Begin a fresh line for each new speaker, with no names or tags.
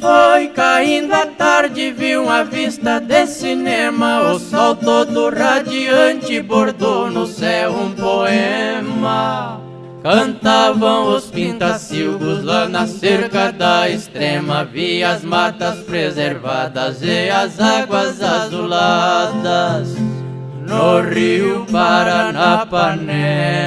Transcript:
foi caindo a tarde, vi uma vista de cinema. O sol todo radiante bordou no céu um poema. Cantavam os pintacilgos lá na cerca da extrema. Vi as matas preservadas e as águas azuladas no rio Paranapanema.